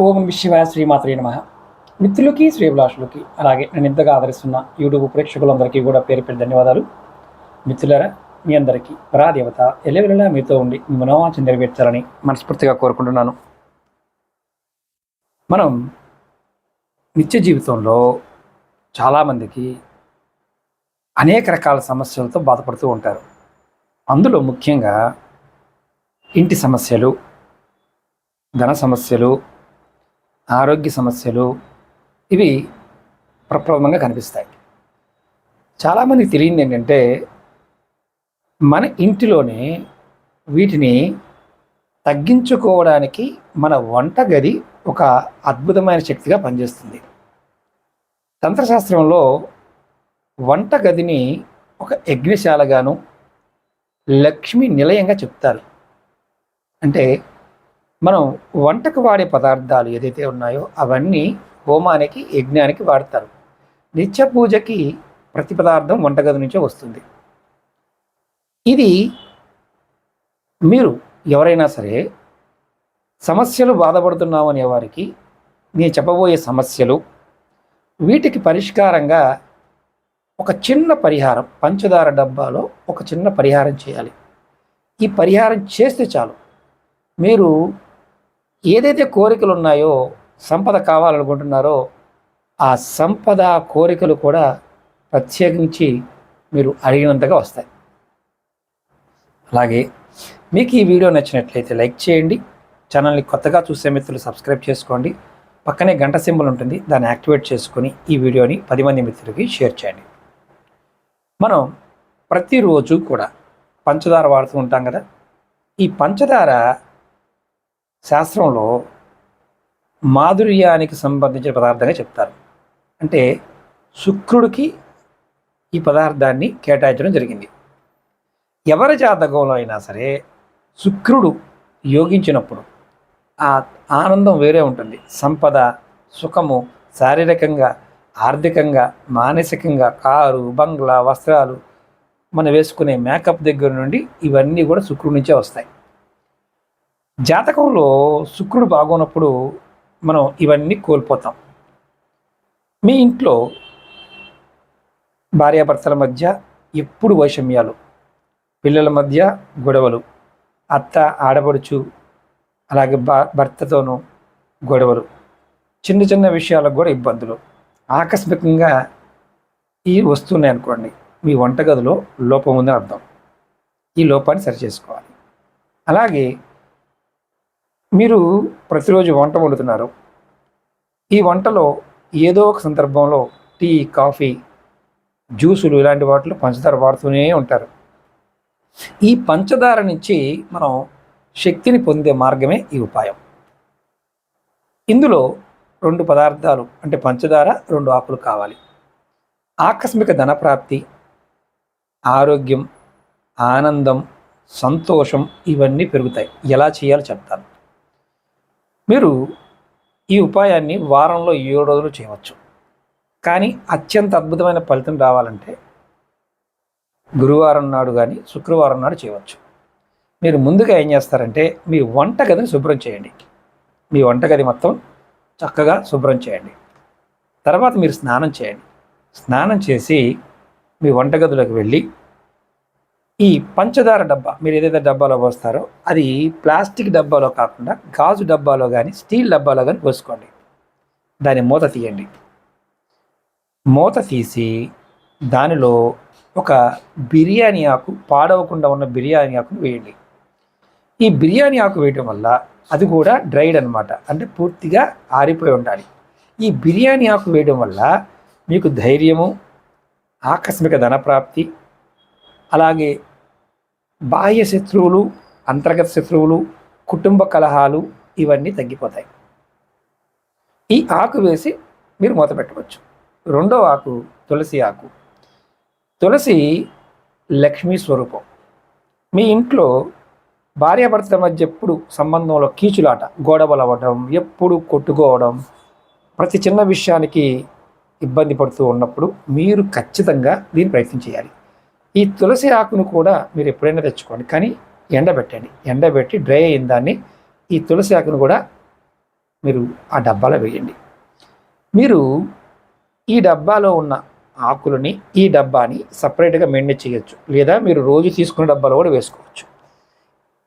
ఓం శివాయ శ్రీమాత్రే నమః. మిత్రులకి, శ్రేభిలాషులకి, అలాగే నేను ఇంతగా ఆదరిస్తున్న యూట్యూబ్ ప్రేక్షకులందరికీ కూడా పేరు పేరు ధన్యవాదాలు. మిత్రులారా, మీ అందరికీ పరాదేవత ఎల్లవెల్లలా మీతో ఉండి మీ మనోవాంఛ నెరవేర్చాలని మనస్ఫూర్తిగా కోరుకుంటున్నాను. మనం నిత్య జీవితంలో చాలామందికి అనేక రకాల సమస్యలతో బాధపడుతూ ఉంటారు. అందులో ముఖ్యంగా ఇంటి సమస్యలు, ధన సమస్యలు, ఆరోగ్య సమస్యలు ఇవి ప్రప్రథమంగా కనిపిస్తాయి. చాలామందికి తెలియంది ఏంటంటే, మన ఇంటిలోనే వీటిని తగ్గించుకోవడానికి మన వంటగది ఒక అద్భుతమైన శక్తిగా పనిచేస్తుంది. తంత్రశాస్త్రంలో వంటగదిని ఒక యజ్ఞశాలగాను, లక్ష్మీ నిలయంగా చెప్తారు. అంటే మనం వంటకు వాడే పదార్థాలు ఏదైతే ఉన్నాయో అవన్నీ హోమానికి, యజ్ఞానికి వాడతారు. నిత్య పూజకి ప్రతి పదార్థం వంటగది నుంచే వస్తుంది. ఇది మీరు ఎవరైనా సరే సమస్యలు బాధపడుతున్నాము అనే వారికి నేను చెప్పబోయే సమస్యలు, వీటికి పరిష్కారంగా ఒక చిన్న పరిహారం, పంచదార డబ్బాలో ఒక చిన్న పరిహారం చేయాలి. ఈ పరిహారం చేస్తే చాలు, మీరు ఏదైతే కోరికలు ఉన్నాయో, సంపద కావాలనుకుంటున్నారో ఆ సంపద కోరికలు కూడా ప్రత్యేకించి మీరు అడిగినంతగా వస్తాయి. అలాగే మీకు ఈ వీడియో నచ్చినట్లయితే లైక్ చేయండి. ఛానల్ని కొత్తగా చూసే మిత్రులు సబ్స్క్రైబ్ చేసుకోండి. పక్కనే గంట సింబల్ ఉంటుంది, దాన్ని యాక్టివేట్ చేసుకొని ఈ వీడియోని 10 మంది మిత్రులకి షేర్ చేయండి. మనం ప్రతిరోజు కూడా పంచదార వాడుతూ ఉంటాం కదా. ఈ పంచదార శాస్త్రంలో మాధుర్యానికి సంబంధించిన పదార్థంగా చెప్తారు. అంటే శుక్రుడికి ఈ పదార్థాన్ని కేటాయించడం జరిగింది. ఎవరి జాతకంలో అయినా సరే శుక్రుడు యోగించినప్పుడు ఆ ఆనందం వేరే ఉంటుంది. సంపద, సుఖము, శారీరకంగా, ఆర్థికంగా, మానసికంగా, కారు, బంగ్లా, వస్త్రాలు, మనం వేసుకునే మేకప్ దగ్గర నుండి ఇవన్నీ కూడా శుక్రుడి నుంచే వస్తాయి. జాతకంలో శుక్రుడు బాగున్నప్పుడు మనం ఇవన్నీ కోల్పోతాం. మీ ఇంట్లో భార్యాభర్తల మధ్య ఎప్పుడు వైషమ్యాలు, పిల్లల మధ్య గొడవలు, అత్త ఆడపడుచు అలాగే భర్తతోనూ గొడవలు, చిన్న చిన్న విషయాలకు కూడా ఇబ్బందులు ఆకస్మికంగా ఈ వస్తున్నాయి అనుకోండి, మీ వంటగదిలో లోపం ఉందని అర్థం. ఈ లోపాన్ని సరిచేసుకోవాలి. అలాగే మీరు ప్రతిరోజు వంట వండుతున్నారు. ఈ వంటలో ఏదో ఒక సందర్భంలో టీ, కాఫీ, జ్యూసులు ఇలాంటి వాటిలో పంచదార వాడుతూనే ఉంటారు. ఈ పంచదార నుంచి మనం శక్తిని పొందే మార్గమే ఈ ఉపాయం. ఇందులో 2 పదార్థాలు అంటే పంచదార, 2 ఆకులు కావాలి. ఆకస్మిక ధనప్రాప్తి, ఆరోగ్యం, ఆనందం, సంతోషం ఇవన్నీ పెరుగుతాయి. ఎలా చేయాలో చెప్తాను. మీరు ఈ ఉపాయాన్ని వారంలో 7 రోజులు చేయవచ్చు. కానీ అత్యంత అద్భుతమైన ఫలితం రావాలంటే గురువారం నాడు కానీ శుక్రవారం నాడు చేయవచ్చు. మీరు ముందుగా ఏం చేస్తారంటే, మీ వంటగదిని శుభ్రం చేయండి. మీ వంటగది మొత్తం చక్కగా శుభ్రం చేయండి. తర్వాత మీరు స్నానం చేయండి. స్నానం చేసి మీ వంటగదిలోకి వెళ్ళి ఈ పంచదార డబ్బా, మీరు ఏదైతే డబ్బాలో పోస్తారో అది ప్లాస్టిక్ డబ్బాలో కాకుండా గాజు డబ్బాలో కానీ స్టీల్ డబ్బాలో కానీ పోసుకోండి. దాని మూత తీయండి. మూత తీసి దానిలో ఒక బిర్యానీ ఆకు, పాడవకుండా ఉన్న బిర్యానీ ఆకును వేయండి. ఈ బిర్యానీ ఆకు వేయటం వల్ల అది కూడా డ్రైడ్ అనమాట, అంటే పూర్తిగా ఆరిపోయి ఉండాలి. ఈ బిర్యానీ ఆకు వేయడం వల్ల మీకు ధైర్యము, ఆకస్మిక ధనప్రాప్తి, అలాగే బాహ్య శత్రువులు, అంతర్గత శత్రువులు, కుటుంబ కలహాలు ఇవన్నీ తగ్గిపోతాయి. ఈ ఆకు వేసి మీరు మూత పెట్టవచ్చు. 2వ ఆకు తులసి ఆకు. తులసి లక్ష్మీ స్వరూపం. మీ ఇంట్లో భార్యాభర్తల మధ్య ఎప్పుడు సంబంధంలో కీచులాట, గొడవలు అవ్వడం, ఎప్పుడు కొట్టుకోవడం, ప్రతి చిన్న విషయానికి ఇబ్బంది పడుతూ ఉన్నప్పుడు మీరు ఖచ్చితంగా దీన్ని ప్రయత్నం చేయాలి. ఈ తులసి ఆకును కూడా మీరు ఎప్పుడైనా తెచ్చుకోండి, కానీ ఎండబెట్టండి. ఎండబెట్టి డ్రై అయిన దాన్ని ఈ తులసి ఆకును కూడా మీరు ఆ డబ్బాలో వేయండి. మీరు ఈ డబ్బాలో ఉన్న ఆకులని ఈ డబ్బాని సపరేట్గా మెయింటైన్ చేయొచ్చు, లేదా మీరు రోజు తీసుకునే డబ్బాలో కూడా వేసుకోవచ్చు.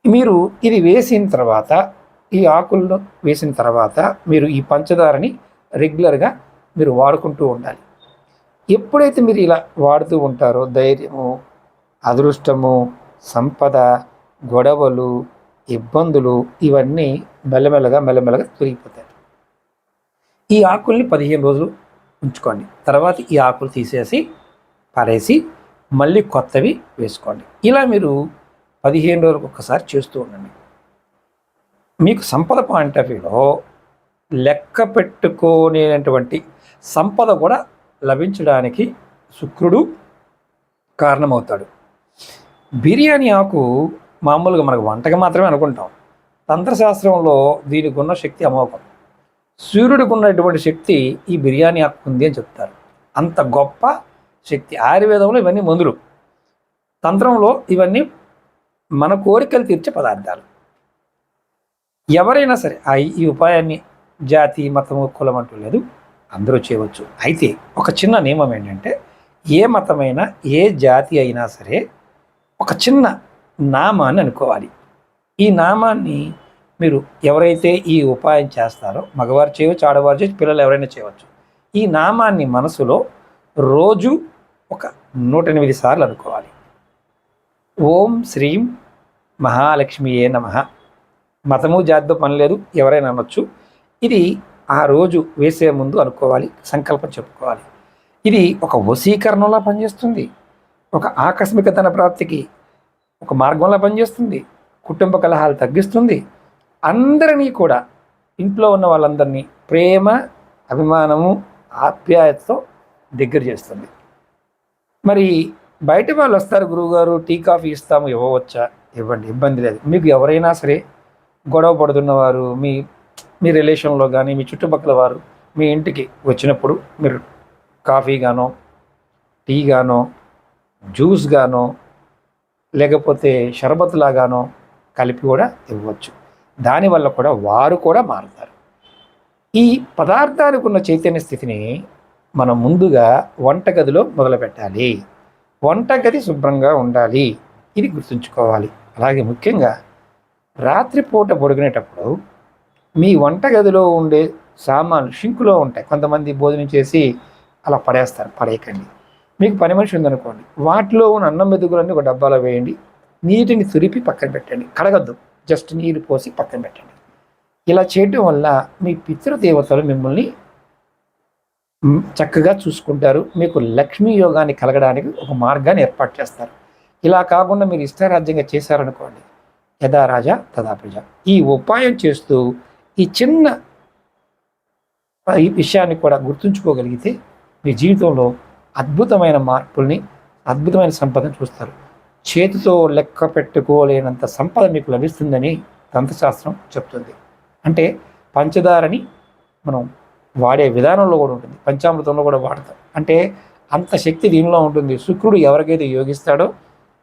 మీరు ఇది వేసిన తర్వాత, ఈ ఆకులను వేసిన తర్వాత మీరు ఈ పంచదారని రెగ్యులర్గా మీరు వాడుకుంటూ ఉండాలి. ఎప్పుడైతే మీరు ఇలా వాడుతూ ఉంటారో ధైర్యము, అదృష్టము, సంపద, గొడవలు, ఇబ్బందులు ఇవన్నీ మెల్లమెల్లగా తొలగిపోతాయి. ఈ ఆకుల్ని 15 రోజులు ఉంచుకోండి. తర్వాత ఈ ఆకులు తీసేసి పారేసి మళ్ళీ కొత్తవి వేసుకోండి. ఇలా మీరు 15 రోజులకు ఒక్కసారి చేస్తూ ఉండండి. మీకు సంపద పాయింట్ ఆఫ్ వ్యూలో లెక్క పెట్టుకోలేనటువంటి సంపద కూడా లభించడానికి శుక్రుడు కారణమవుతాడు. బిర్యానీ ఆకు మామూలుగా మనకు వంటకి మాత్రమే అనుకుంటాం. తంత్రశాస్త్రంలో దీనికి ఉన్న శక్తి అమోఘం. సూర్యుడికి ఉన్నటువంటి శక్తి ఈ బిర్యానీ ఆకు ఉంది అని చెప్తారు. అంత గొప్ప శక్తి. ఆయుర్వేదంలో ఇవన్నీ మందులు, తంత్రంలో ఇవన్నీ మన కోరికలు తీర్చే పదార్థాలు. ఎవరైనా సరే ఈ ఉపాయాన్ని జాతి, మతము, కులం అంటూ లేదు, అందరూ చేయవచ్చు. అయితే ఒక చిన్న నియమం ఏంటంటే, ఏ మతమైనా ఏ జాతి అయినా సరే ఒక చిన్న నామాన్ని అనుకోవాలి. ఈ నామాన్ని మీరు ఎవరైతే ఈ ఉపాయం చేస్తారో, మగవారు చేయవచ్చు, ఆడవారు చేయవచ్చు, పిల్లలు ఎవరైనా చేయవచ్చు. ఈ నామాన్ని మనసులో రోజు ఒక 108 సార్లు అనుకోవాలి. ఓం శ్రీం మహాలక్ష్మియే నమః. మతము జాతితో పని లేదు, ఎవరైనా అనొచ్చు. ఇది ఆ రోజు వేసే ముందు అనుకోవాలి, సంకల్పం చెప్పుకోవాలి. ఇది ఒక వశీకరణంలా పనిచేస్తుంది, ఒక ఆకస్మిక ధన ప్రాప్తికి ఒక మార్గంలా పనిచేస్తుంది, కుటుంబ కలహాలు తగ్గిస్తుంది, అందరినీ కూడా, ఇంట్లో ఉన్న వాళ్ళందరినీ ప్రేమ, అభిమానము, ఆప్యాయతతో దగ్గర చేస్తుంది. మరి బయట వాళ్ళు వస్తారు, గురువుగారు టీ కాఫీ ఇస్తాము, ఇవ్వవచ్చా? ఇవ్వండి, ఇబ్బంది లేదు. మీకు ఎవరైనా సరే గొడవ పడుతున్నవారు, మీ రిలేషన్లో కానీ మీ చుట్టుపక్కల వారు మీ ఇంటికి వచ్చినప్పుడు మీరు కాఫీ గానో, టీ గానో, జ్యూస్ గానో, లేకపోతే షరబత్లాగానో కలిపి కూడా ఇవ్వచ్చు. దానివల్ల కూడా వారు కూడా మారుతారు. ఈ పదార్థాలకు ఉన్న చైతన్య స్థితిని మనం ముందుగా వంటగదిలో మొదలుపెట్టాలి. వంటగది శుభ్రంగా ఉండాలి, ఇది గుర్తుంచుకోవాలి. అలాగే ముఖ్యంగా రాత్రిపూట పడుకునేటప్పుడు మీ వంటగదిలో ఉండే సామాన్లు షింకులో ఉంటాయి. కొంతమంది భోజనం చేసి అలా పడేస్తారు, పడేయకండి. మీకు పని మనిషి ఉందనుకోండి, వాటిలో ఉన్న అన్నం మెతుకులన్నీ ఒక డబ్బాలో వేయండి, నీటిని తురిపి పక్కన పెట్టండి. కడగద్దు, జస్ట్ నీరు పోసి పక్కన పెట్టండి. ఇలా చేయటం వల్ల మీ పితృదేవతలు మిమ్మల్ని చక్కగా చూసుకుంటారు. మీకు లక్ష్మీ యోగాన్ని కలగడానికి ఒక మార్గాన్ని ఏర్పాటు చేస్తారు. ఇలా కాకుండా మీరు ఇష్టారాజ్యంగా చేశారనుకోండి, యథా రాజా తదా ప్రజ. ఈ ఉపాయం చేస్తూ ఈ చిన్న ఈ విషయాన్ని కూడా గుర్తుంచుకోగలిగితే మీ జీవితంలో అద్భుతమైన మార్పుల్ని, అద్భుతమైన సంపదను చూస్తారు. చేతితో లెక్క పెట్టుకోలేనంత సంపద మీకు లభిస్తుందని తంత్రశాస్త్రం చెప్తుంది. అంటే పంచదారని మనం వాడే విధానంలో కూడా ఉంటుంది, పంచామృతంలో కూడా వాడతాం. అంటే అంత శక్తి దీనిలో ఉంటుంది. శుక్రుడు ఎవరికైతే యోగిస్తాడో,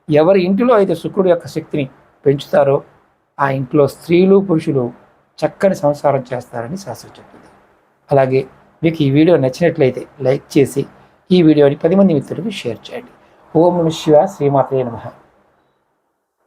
ఎవరి ఇంటిలో అయితే శుక్రుడు యొక్క శక్తిని పెంచుతారో ఆ ఇంట్లో స్త్రీలు, పురుషులు చక్కని సంసారం చేస్తారని శాస్త్రం చెప్తుంది. అలాగే మీకు ఈ వీడియో నచ్చినట్లయితే లైక్ చేసి ఈ వీడియోని 10 మంది మిత్రులకు షేర్ చేయండి. ఓం నమః శివాయ, శ్రీమాత్రే నమః.